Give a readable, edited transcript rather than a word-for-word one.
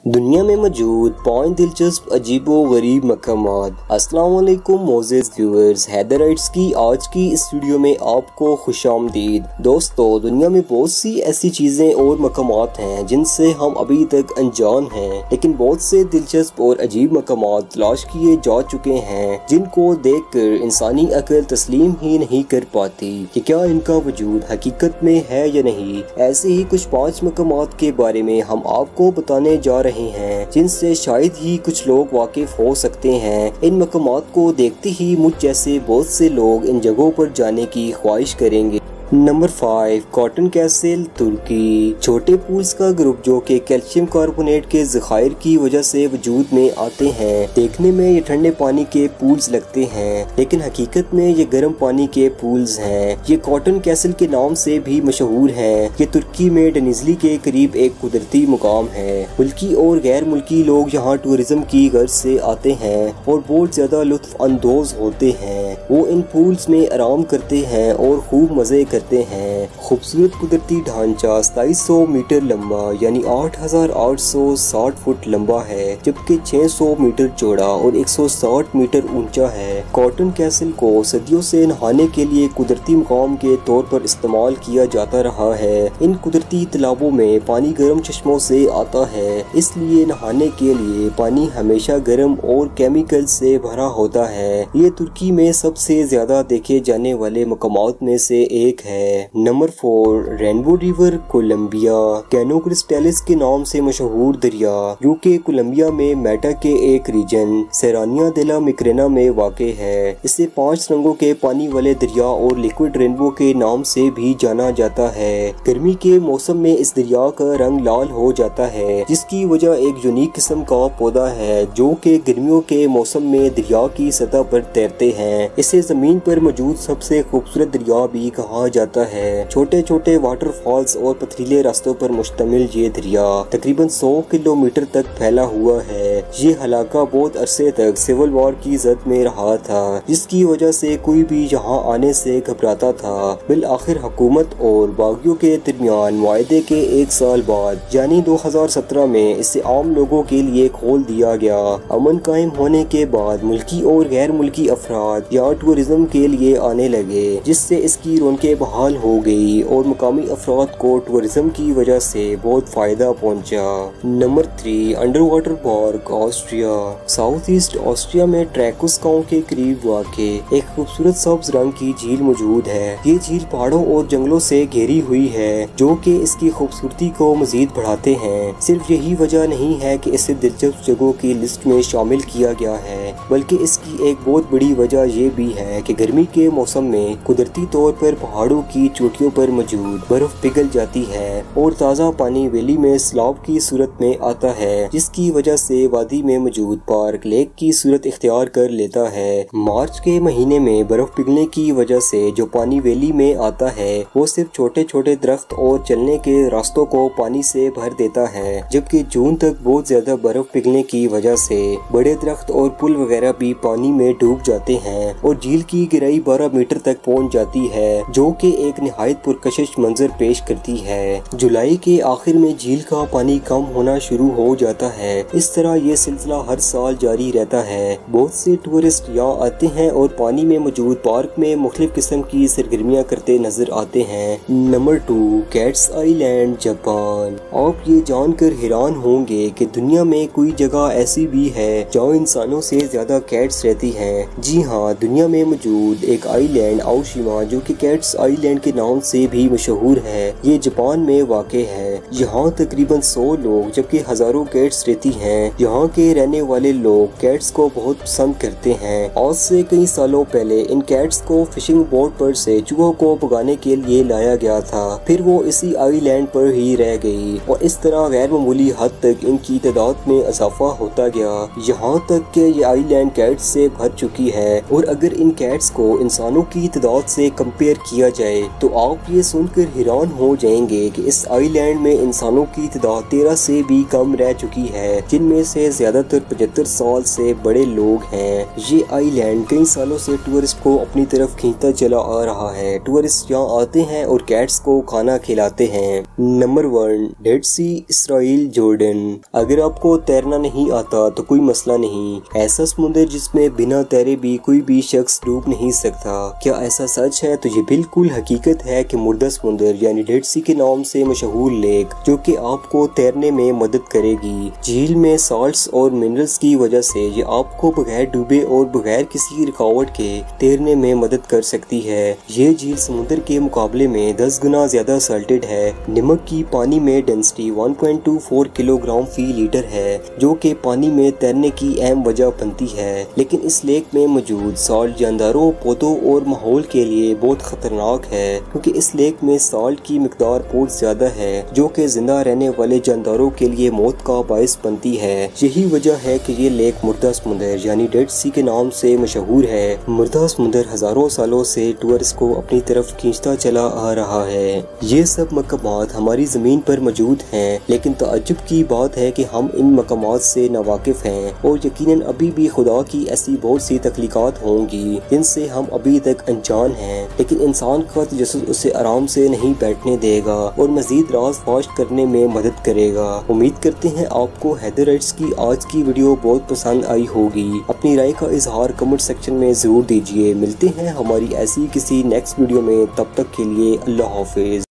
दुनिया में मौजूद 5 दिलचस्प अजीबो गरीब मकामात। अस्सलाम वालेकुम मोज़ेज़ व्यूअर्स, हैदराइट्स की आज की इस वीडियो में आपको खुशामदीद। दोस्तों, दुनिया में बहुत सी ऐसी चीज़ें और मकामात हैं जिनसे हम अभी तक अनजान हैं, लेकिन बहुत से दिलचस्प और अजीब मकामात तलाश किए जा चुके हैं जिनको देखकर इंसानी अक्ल तस्लीम ही नहीं कर पाती कि क्या इनका वजूद हकीकत में है या नहीं। ऐसे ही कुछ 5 मकामात के बारे में हम आपको बताने जा रहे हैं जिनसे शायद ही कुछ लोग वाकिफ हो सकते हैं। इन मकामात को देखते ही मुझ जैसे बहुत से लोग इन जगहों पर जाने की ख्वाहिश करेंगे। नंबर 5, कॉटन कैसल, तुर्की। छोटे पूल्स का ग्रुप जो कि कैल्शियम कार्बोनेट के ज़खायर की वजह से वजूद में आते हैं। देखने में ये ठंडे पानी के पूल्स लगते हैं, लेकिन हकीकत में ये गर्म पानी के पूल्स हैं। ये कॉटन कैसल के नाम से भी मशहूर हैं। ये तुर्की में डेनिजली के करीब एक कुदरती मुकाम है। मुल्की और गैर मुल्की लोग यहाँ टूरिज्म की गर्ज से आते हैं और बहुत ज्यादा लुत्फ अंदोज होते हैं। वो इन पूल्स में आराम करते हैं और खूब मजे करते हैं। खूबसूरत कुदरती ढांचा 2700 मीटर लंबा यानी 8860 फुट लंबा है, जबकि 600 मीटर चौड़ा और 160 मीटर ऊंचा है। कॉटन कैसल को सदियों से नहाने के लिए कुदरती मुकाम के तौर पर इस्तेमाल किया जाता रहा है। इन कुदरती तालाबों में पानी गर्म चश्मों से आता है, इसलिए नहाने के लिए पानी हमेशा गर्म और केमिकल से भरा होता है। ये तुर्की में सबसे ज्यादा देखे जाने वाले मकामात में से एक है। Number 4, rainbow river, Colombia. Caño Cristales के नाम से मशहूर दरिया जो कि कोलंबिया में मेटा के एक रीजन सेरानिया देला मिक्रेना में वाक़ है। इसे 5 रंगों के पानी वाले दरिया और लिक्विड रेनबो के नाम से भी जाना जाता है। गर्मी के मौसम में इस दरिया का रंग लाल हो जाता है, जिसकी वजह एक यूनिक किस्म का पौधा है जो कि गर्मियों के मौसम में दरिया की सतह पर तैरते हैं। इसे जमीन पर मौजूद सबसे खूबसूरत दरिया भी कहा जाता है। छोटे छोटे वाटरफॉल्स और पथरीले रास्तों पर मुश्तमिल ये दरिया तकरीबन 100 किलोमीटर तक फैला हुआ है। ये इलाका बहुत अरसे तक सिविल वॉर की जद में रहा था, जिसकी वजह से कोई भी यहाँ आने से घबराता था। बिल आखिर हुकूमत और बागियों के दरमियान मुआहदे के 1 साल बाद यानी 2017 में इसे आम लोगों के लिए खोल दिया गया। अमन कायम होने के बाद मुल्की और गैर मुल्की अफराद यहाँ टूरिज्म के लिए आने लगे, जिससे इसकी रौनकें बहाल हो गई और मुकामी अफराद को टूरिज्म की वजह से बहुत फायदा पहुंचा। Number 3, under water park, Austria. South east Austria में ट्रैकुस गांव के करीब वाक़े एक खूबसूरत सब्ज रंग की झील मौजूद है। ये झील पहाड़ों और जंगलों से घेरी हुई है, जो कि इसकी खूबसूरती को मजीद बढ़ाते हैं। सिर्फ यही वजह नहीं है कि इसे दिलचस्प जगहों की लिस्ट में शामिल किया गया है, बल्कि इसकी एक बहुत बड़ी वजह ये भी है कि गर्मी के मौसम में कुदरती तौर पर पहाड़ों की चोटियों पर मौजूद बर्फ पिघल जाती है और ताज़ा पानी वैली में सैलाब की सूरत में आता है, जिसकी वजह से वादी में मौजूद पार्क लेक की सूरत इख्तियार कर लेता है। मार्च के महीने में बर्फ पिघलने की वजह से जो पानी वैली में आता है वो सिर्फ छोटे छोटे दरख्त और चलने के रास्तों को पानी से भर देता है, जबकि जून तक बहुत ज्यादा बर्फ पिघलने की वजह से बड़े दरख्त और पुल वगैरह भी पानी में डूब जाते हैं और झील की गहराई 12 मीटर तक पहुंच जाती है, जो कि एक निहायत पुरकशिश मंजर पेश करती है। जुलाई के आखिर में झील का पानी कम होना शुरू हो जाता है। इस तरह ये सिलसिला हर साल जारी रहता है। बहुत से टूरिस्ट यहाँ आते हैं और पानी में मौजूद पार्क में मुख्तलिफ किस्म की सरगर्मियाँ करते नजर आते हैं। Number 2, cats island, Japan. आप ये जानकर हैरान होंगे कि दुनिया में कोई जगह ऐसी भी है जहाँ इंसानों से ज्यादा कैट्स रहती हैं। जी हाँ, दुनिया में मौजूद एक आइलैंड आओशिमा जो कि कैट्स आइलैंड के नाम से भी मशहूर है, ये जापान में वाक़े है। यहाँ तकरीबन 100 लोग जबकि हजारों कैट्स रहती हैं। यहाँ के रहने वाले लोग कैट्स को बहुत पसंद करते हैं। आज से कई सालों पहले इन कैट्स को फिशिंग बोट पर से चूहों को भगाने के लिए लाया गया था, फिर वो इसी आइलैंड पर ही रह गई और इस तरह गैर मामूली हद तक इनकी तादाद में इजाफा होता गया, यहाँ तक कि ये आइलैंड कैट्स से भर चुकी है। और अगर इन कैट्स को इंसानों की तादाद से कंपेयर किया जाए तो आप ये सुनकर हैरान हो जाएंगे कि इस आइलैंड में इंसानों की तादाद 13 से भी कम रह चुकी है, जिनमें से ज्यादातर 75 साल से बड़े लोग हैं। ये आइलैंड कई सालों से टूरिस्ट को अपनी तरफ खींचता चला आ रहा है। टूरिस्ट यहाँ आते हैं और कैट्स को खाना खिलाते हैं। नंबर 1, डेड सी, इसराइल, जॉर्डन। अगर आपको तैरना नहीं आता तो कोई मसला नहीं, ऐसा समुद्र जिसमें बिना तैरे भी कोई भी शख्स डूब नहीं सकता। क्या ऐसा सच है? तो ये बिल्कुल हकीकत है कि मुर्दा समुद्र यानी डेड सी के नाम से मशहूर लेक जो कि आपको तैरने में मदद करेगी। झील में साल्ट्स और मिनरल्स की वजह से ये आपको बगैर डूबे और बगैर किसी रुकावट के तैरने में मदद कर सकती है। ये झील समुद्र के मुकाबले में 10 गुना ज्यादा साल्टेड है। नमक की पानी में डेंसिटी 1.24 किलोग्राम फी लीटर है, जो कि पानी में तैरने की अहम वजह बनती है। लेकिन इस लेक में मौजूद साल्ट जानदारों, पौधों और माहौल के लिए बहुत खतरनाक है, क्योंकि इस लेक में साल्ट की मिकदार बहुत ज्यादा है, जो कि जिंदा रहने वाले जानदारों के लिए मौत का बायस बनती है। यही वजह है कि ये लेक मुर्दा समुद्र यानी डेड सी के नाम से मशहूर है। मुर्दा समुद्र हजारों सालों से टूरिस्ट को अपनी तरफ खींचता चला आ रहा है। ये सब मकामात हमारी जमीन पर मौजूद हैं, लेकिन ताज्जुब की बात है कि हम इन मकामात से नावाकिफ हैं और यकीनन अभी भी खुदा की ऐसी बहुत सी तख्लीकात होंगी जिनसे हम अभी तक अनजान हैं, लेकिन इंसान का तजस्सुस उसे आराम से नहीं बैठने देगा और मजीद राज फाश करने में मदद करेगा। उम्मीद करते हैं आपको हैदराइट्स की आज की वीडियो बहुत पसंद आई होगी। अपनी राय का इजहार कमेंट सेक्शन में जरूर दीजिए। मिलते हैं हमारी ऐसी किसी नेक्स्ट वीडियो में, तब तक के लिए अल्लाह हाफिज।